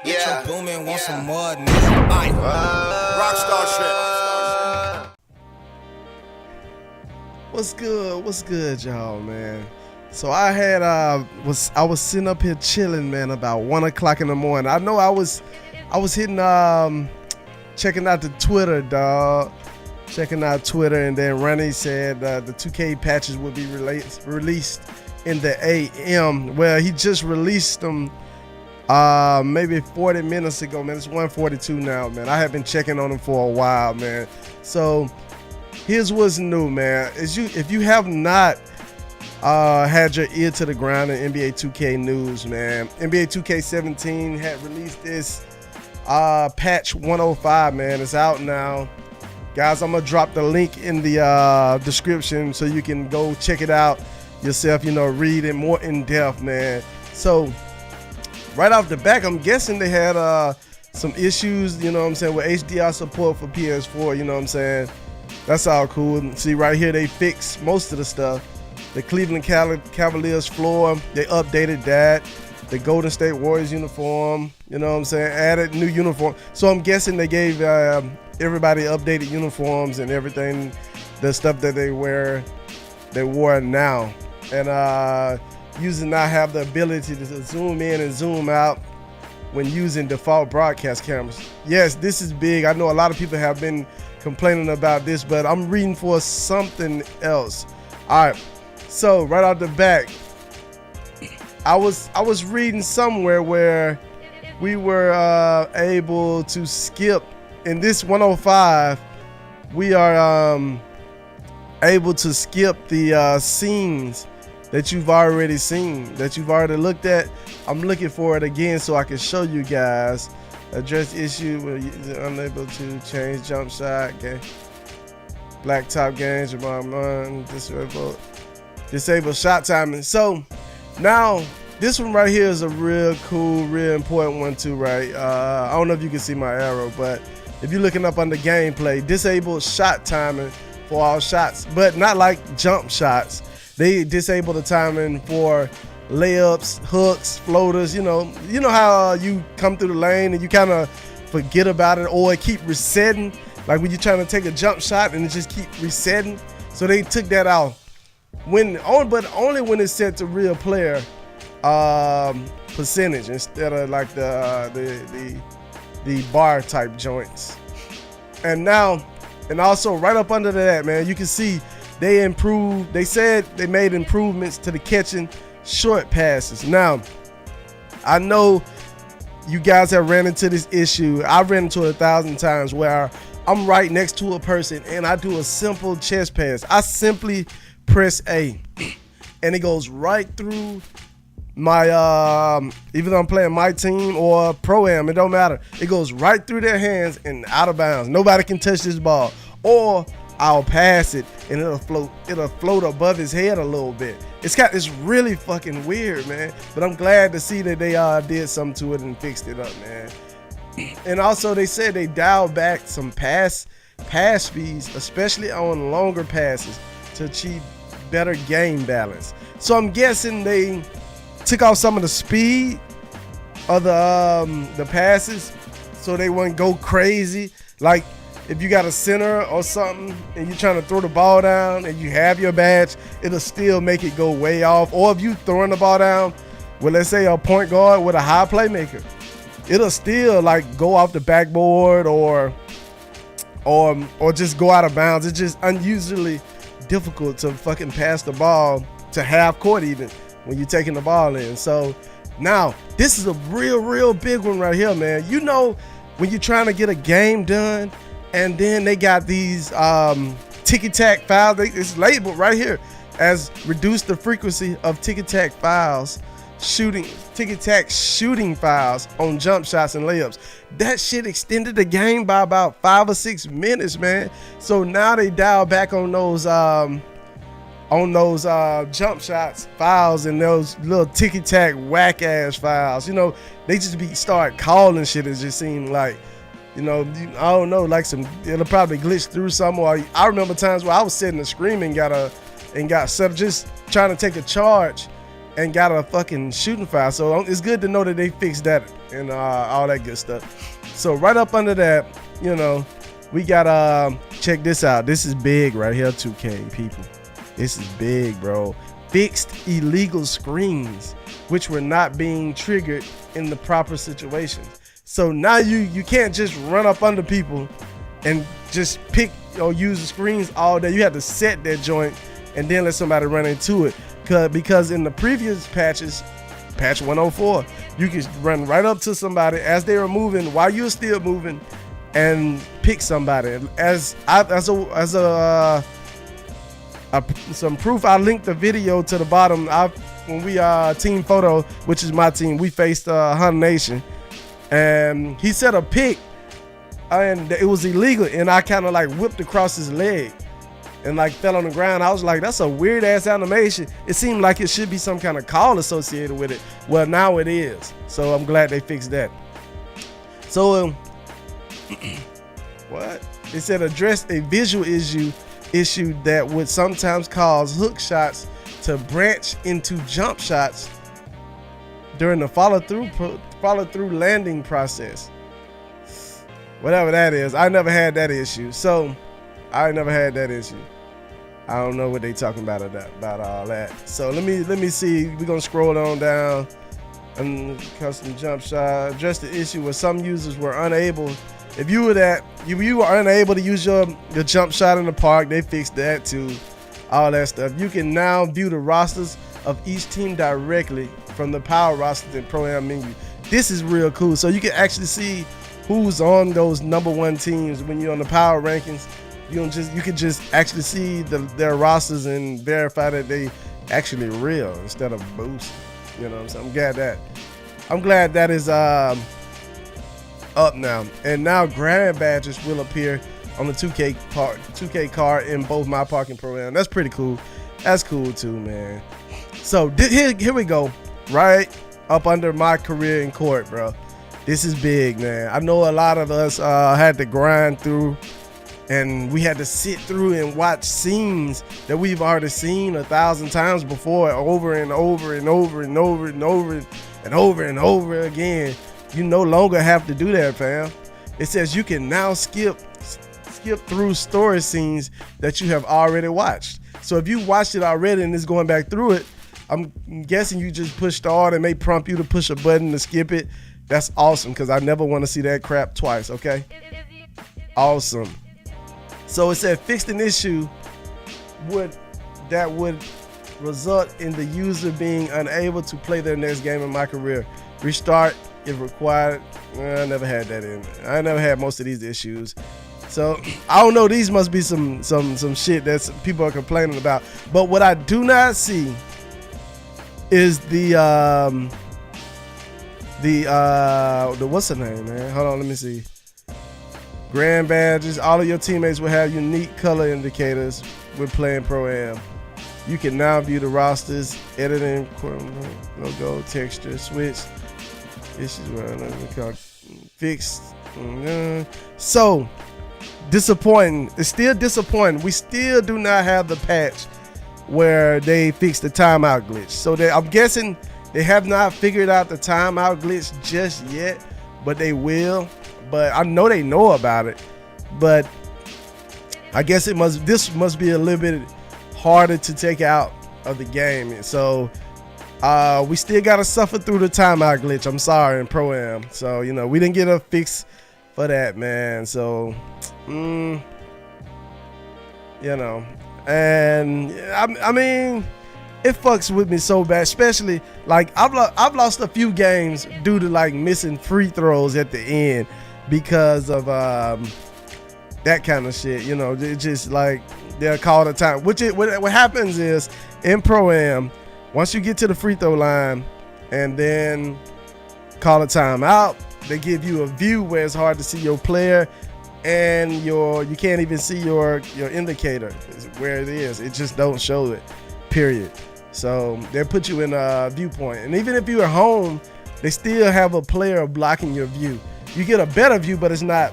Yeah. Booming, want some more, nigga. Rockstar shit. What's good? What's good, y'all, man? So I had I was sitting up here chilling, man, about 1 o'clock in the morning. I know I was hitting checking out the Twitter, dog. Checking out Twitter, and then Ronnie said the 2K patches would be released in the AM. Well, he just released them maybe 40 minutes ago, man. It's 1:42 now, man. I have been checking on them for a while, man. So here's what's new, man. If you have not had your ear to the ground in NBA 2K news, man, NBA 2K17 had released this patch 105, man. It's out now. Guys, I'm going to drop the link in the description so you can go check it out yourself, read it more in depth, man. So right off the back, I'm guessing they had some issues, with HDR support for PS4, That's all cool. See, right here, they fixed most of the stuff. The Cleveland Cavaliers floor, they updated that. The Golden State Warriors uniform, added new uniform. So I'm guessing they gave everybody updated uniforms and everything, the stuff that they wore now. And users now have the ability to zoom in and zoom out when using default broadcast cameras. Yes, this is big. I know a lot of people have been complaining about this, but I'm reading for something else. All right, so right out the back, I was reading somewhere where we were able to skip in this 105. We are able to skip the scenes that you've already seen, that you've already looked at. I'm looking for it again so I can show you guys. Address issue with unable to change jump shot. Okay. Blacktop games, disable shot timing. So now this one right here is a real cool, real important one too, right? I don't know if you can see my arrow, but if you're looking up under gameplay, disable shot timing for all shots, but not like jump shots. They disable the timing for layups, hooks, floaters. You know how you come through the lane and you kind of forget about it, or it keep resetting, like when you're trying to take a jump shot and it just keep resetting. So they took that out but only when it's set to real player percentage instead of like the bar type joints. And also right up under that, man, you can see they said they made improvements to the catching short passes. Now, I know you guys have ran into this issue. I've ran into it 1,000 times where I'm right next to a person and I do a simple chest pass. I simply press A and it goes right through my even though I'm playing my team or ProAm, it don't matter. It goes right through their hands and out of bounds. Nobody can touch this ball. Or I'll pass it and it'll float above his head a little bit. It's really fucking weird, man. But I'm glad to see that they did something to it and fixed it up, man. And also they said they dialed back some pass speeds, especially on longer passes, to achieve better game balance. So I'm guessing they took off some of the speed of the passes so they wouldn't go crazy. Like if you got a center or something and you're trying to throw the ball down and you have your badge, it'll still make it go way off. Or if you throwing the ball down with, let's say, a point guard with a high playmaker, it'll still like go off the backboard or just go out of bounds. It's just unusually difficult to fucking pass the ball to half court even when you're taking the ball in. So now this is a real big one right here, man. When you're trying to get a game done and then they got these ticky-tack fouls, it's labeled right here as reduce the frequency of ticky-tack fouls, ticky-tack shooting fouls on jump shots and layups. That shit extended the game by about 5 or 6 minutes, man. So now they dial back on those jump shots fouls and those little ticky-tack whack-ass fouls. They just start calling shit. It just seemed like, I don't know, like it'll probably glitch through some. Or I remember times where I was sitting and screaming, got set up just trying to take a charge, and got a fucking shooting foul. So it's good to know that they fixed that and all that good stuff. So right up under that, you know, we got check this out. This is big right here, 2K people. This is big, bro. Fixed illegal screens which were not being triggered in the proper situations. So now you can't just run up under people and just pick or use the screens all day. You have to set that joint and then let somebody run into it. Because in the previous patches, patch 104, you could run right up to somebody as they were moving while you're still moving and pick somebody. Some proof, I linked the video to the bottom. When we team photo, which is my team, we faced Hun Nation, and he set a pick, and it was illegal, and I kind of like whipped across his leg and like fell on the ground. I was like, that's a weird ass animation. It seemed like it should be some kind of call associated with it. Well, now it is. So I'm glad they fixed that. So what? It said address a visual issue that would sometimes cause hook shots to branch into jump shots during the follow through landing process. Whatever that is, I never had that issue. So I never had that issue. I don't know what they talking about all that. So let me see. We're gonna scroll on down. And custom jump shot. Address the issue where some users were unable. If you were unable to use your jump shot in the park, they fixed that too. All that stuff. You can now view the rosters of each team directly from the power rosters and ProAm menu. This is real cool. So you can actually see who's on those #1 teams when you're on the power rankings. You can just actually see their rosters and verify that they actually real instead of boosted. You know what I'm saying? I'm glad that is up now. And now grab badges will appear on the 2K card in both My Park and ProAm. That's pretty cool. That's cool too, man. So here we go. Right up under MyCareer in court, bro. This is big, man. I know a lot of us had to grind through, and we had to sit through and watch scenes that we've already seen 1,000 times before, over and over and over and over and over and over and over again. You no longer have to do that, fam. It says you can now skip through story scenes that you have already watched. So if you watched it already and it's going back through it, I'm guessing you just push start and may prompt you to push a button to skip it. That's awesome, because I never want to see that crap twice, okay? Awesome. So it said fixed an issue that would result in the user being unable to play their next game in MyCareer. Restart if required. I never had that in. I never had most of these issues. So I don't know. These must be some shit that people are complaining about. But what I do not see is the what's the name, man? Hold on, let me see. Grand badges. All of your teammates will have unique color indicators when playing ProAm. You can now view the rosters, editing, logo, texture, switch. This is what I'm call fixed. So disappointing. It's still disappointing. We still do not have the patch where they fixed the timeout glitch. So I'm guessing they have not figured out the timeout glitch just yet, but they will. But I know they know about it. But I guess this must be a little bit harder to take out of the game. So we still gotta suffer through the timeout glitch. I'm sorry, in ProAm. So we didn't get a fix for that, man. So and I mean, it fucks with me so bad, especially like I've lost a few games due to like missing free throws at the end because of that kind of shit. It's just like they'll call the time. What happens is in ProAm, once you get to the free throw line and then call a timeout, they give you a view where it's hard to see your player and you can't even see your indicator where it is. It just don't show it, period. So they put you in a viewpoint, and even if you're at home, they still have a player blocking your view. You get a better view, but it's not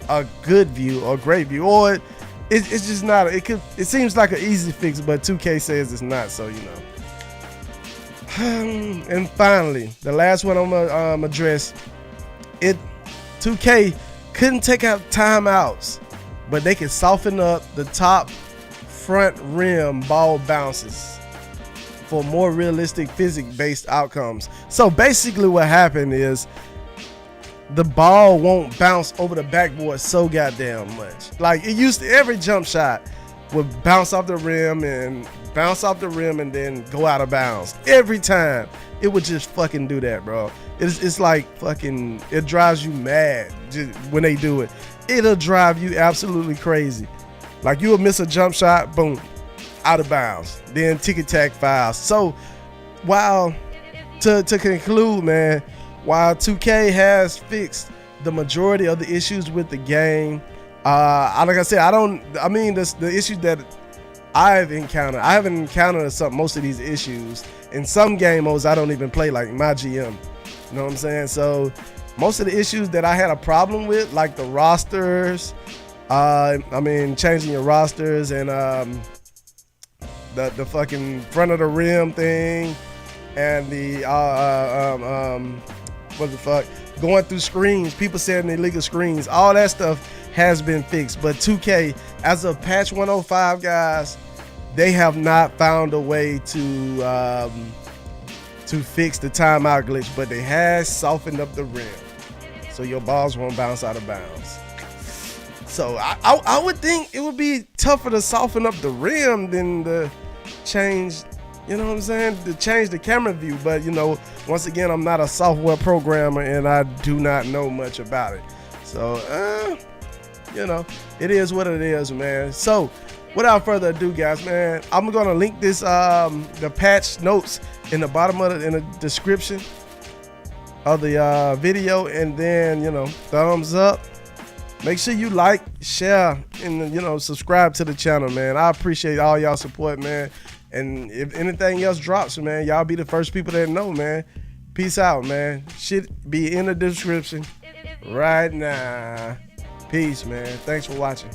a good view or great view, or it's just not. It seems like an easy fix, but 2K says it's not. So And finally, the last one I'm gonna address. 2K couldn't take out timeouts, but they can soften up the top front rim ball bounces for more realistic physics-based outcomes. So basically what happened is the ball won't bounce over the backboard so goddamn much. Like it used to, every jump shot would bounce off the rim and then go out of bounds. Every time it would just fucking do that, bro. It's like fucking, it drives you mad just when they do it. It'll drive you absolutely crazy. Like you'll miss a jump shot, boom, out of bounds. Then tick-tack fouls. So while to conclude, man, while 2K has fixed the majority of the issues with the game, like I said, the issues that I haven't encountered most of these issues. In some game modes I don't even play, like my GM. You know what I'm saying? So most of the issues that I had a problem with, like the rosters, changing your rosters and the fucking front of the rim thing, and the going through screens, people setting illegal screens, all that stuff has been fixed. But 2K, as of patch 105, guys, they have not found a way to fix the timeout glitch, but they has softened up the rim so your balls won't bounce out of bounds. So I would think it would be tougher to soften up the rim than to change, you know what I'm saying, to change the camera view. But you know, once again, I'm not a software programmer and I do not know much about it. So you know, it is what it is, man. So without further ado, guys, man, I'm gonna link this the patch notes in the bottom of in the description of the video, and then, you know, thumbs up. Make sure you like, share, and, you know, subscribe to the channel, man. I appreciate all y'all support, man. And if anything else drops, man, y'all be the first people that know, man. Peace out, man. Shit be in the description right now. Peace, man. Thanks for watching.